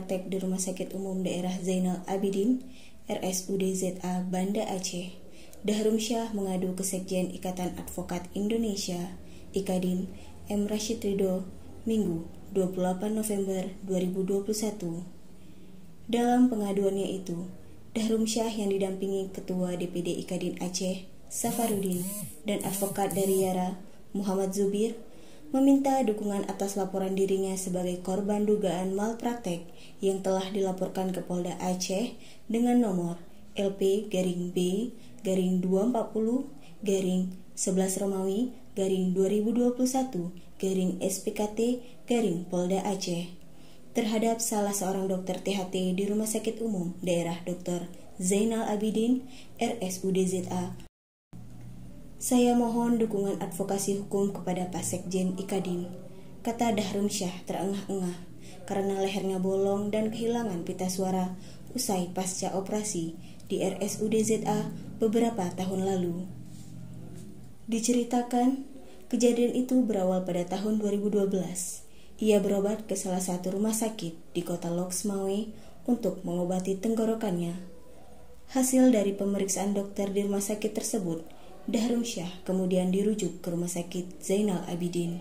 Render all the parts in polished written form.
praktek di Rumah Sakit Umum Daerah Zainal Abidin, RSUD ZA Banda Aceh. Dahrum Syah mengadu ke Sekjen Ikatan Advokat Indonesia, IKADIN, M. Rashid Ridho, Minggu 28 November 2021. Dalam pengaduannya itu, Dahrum Syah yang didampingi Ketua DPD IKADIN Aceh, Safarudin, dan advokat dari Yara, Muhammad Zubir, meminta dukungan atas laporan dirinya sebagai korban dugaan malpraktek yang telah dilaporkan ke Polda Aceh dengan nomor LP-B-240-11 Romawi 2021-SPKT-Polda Aceh terhadap salah seorang dokter THT di Rumah Sakit Umum Daerah Dr. Zainal Abidin, RSUD ZA. Saya mohon dukungan advokasi hukum kepada Pak Sekjen IKADIN, kata Dahrum Syah terengah-engah karena lehernya bolong dan kehilangan pita suara usai pasca operasi di RSUD ZA beberapa tahun lalu. Diceritakan, kejadian itu berawal pada tahun 2012. Ia berobat ke salah satu rumah sakit di kota Lok Semawe untuk mengobati tenggorokannya. Hasil dari pemeriksaan dokter di rumah sakit tersebut, Dahrum Syah kemudian dirujuk ke Rumah Sakit Zainal Abidin.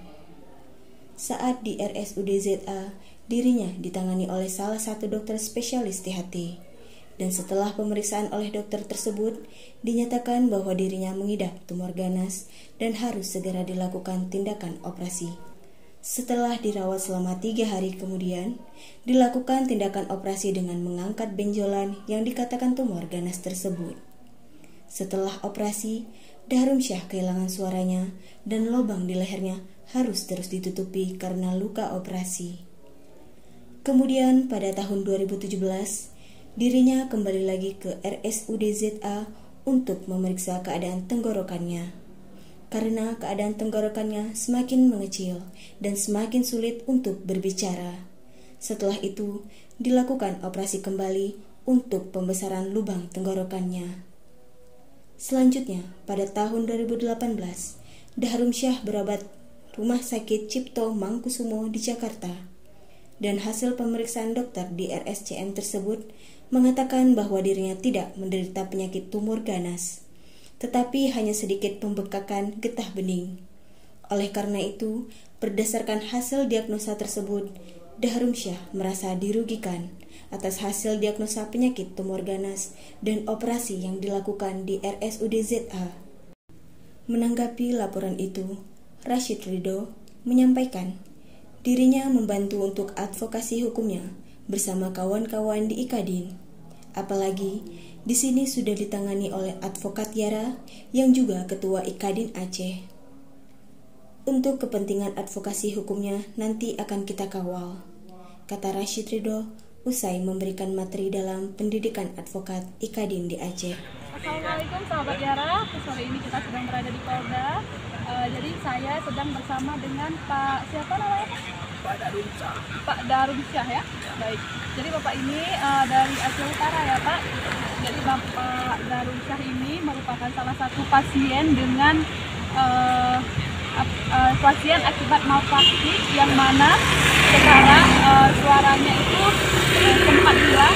Saat di RSUD ZA, dirinya ditangani oleh salah satu dokter spesialis THT. Dan setelah pemeriksaan oleh dokter tersebut, dinyatakan bahwa dirinya mengidap tumor ganas dan harus segera dilakukan tindakan operasi. Setelah dirawat selama 3 hari kemudian, dilakukan tindakan operasi dengan mengangkat benjolan yang dikatakan tumor ganas tersebut. Setelah operasi, Dahrum Syah kehilangan suaranya dan lubang di lehernya harus terus ditutupi karena luka operasi. Kemudian pada tahun 2017, dirinya kembali lagi ke RSUD ZA untuk memeriksa keadaan tenggorokannya. Karena keadaan tenggorokannya semakin mengecil dan semakin sulit untuk berbicara. Setelah itu, dilakukan operasi kembali untuk pembesaran lubang tenggorokannya. Selanjutnya, pada tahun 2018, Dahrum Syah berobat Rumah Sakit Cipto Mangkusumo di Jakarta. Dan hasil pemeriksaan dokter di RSCM tersebut mengatakan bahwa dirinya tidak menderita penyakit tumor ganas, tetapi hanya sedikit pembekakan getah bening. Oleh karena itu, berdasarkan hasil diagnosa tersebut, Dahrum Syah merasa dirugikan atas hasil diagnosa penyakit tumor ganas dan operasi yang dilakukan di RSUD ZA. Menanggapi laporan itu, Rashid Ridho menyampaikan dirinya membantu untuk advokasi hukumnya bersama kawan-kawan di IKADIN. Apalagi di sini sudah ditangani oleh advokat Yara yang juga ketua IKADIN Aceh. Untuk kepentingan advokasi hukumnya nanti akan kita kawal, kata Rashid Ridho usai memberikan materi dalam pendidikan advokat IKADIN di Aceh. Assalamualaikum sahabat Yara, sore ini kita sedang berada di Polda. Jadi saya sedang bersama dengan Pak, siapa namanya Pak? Pak Dahrum Syah ya? Baik, jadi Bapak ini dari Aceh Utara ya Pak. Jadi Bapak Dahrum Syah ini merupakan salah satu pasien dengan pasien akibat malpraktik yang mana sekarang suaranya itu sempat hilang,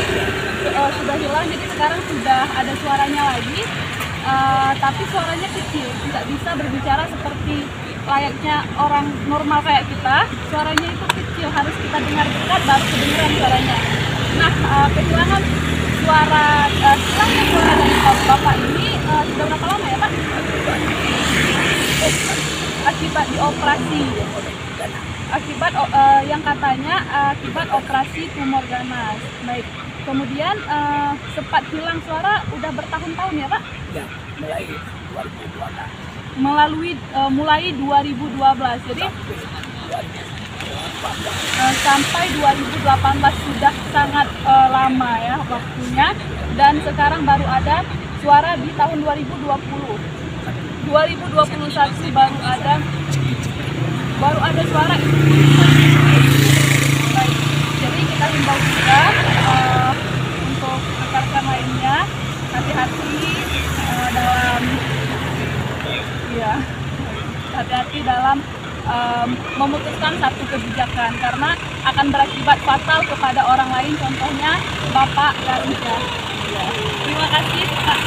sudah hilang, jadi sekarang sudah ada suaranya lagi, tapi suaranya kecil, tidak bisa berbicara seperti layaknya orang normal kayak kita. Suaranya itu kecil, harus kita dengar dekat baru kedengaran suaranya. Nah, kehilangan suara, hilangnya suara dari Bapak ini sudah berapa lama ya Pak? Akibat dioperasi, akibat yang katanya akibat operasi tumor ganas. Baik, kemudian sempat hilang suara udah bertahun-tahun ya Pak? Ya, mulai 2012. Jadi sampai 2018 sudah sangat lama ya waktunya, dan sekarang baru ada suara di tahun 2021 baru ada suara itu. Baik, jadi kita himbau juga untuk rekan-rekan lainnya hati-hati dalam memutuskan satu kebijakan karena akan berakibat fatal kepada orang lain, contohnya Bapak Garuda. Terima kasih Pak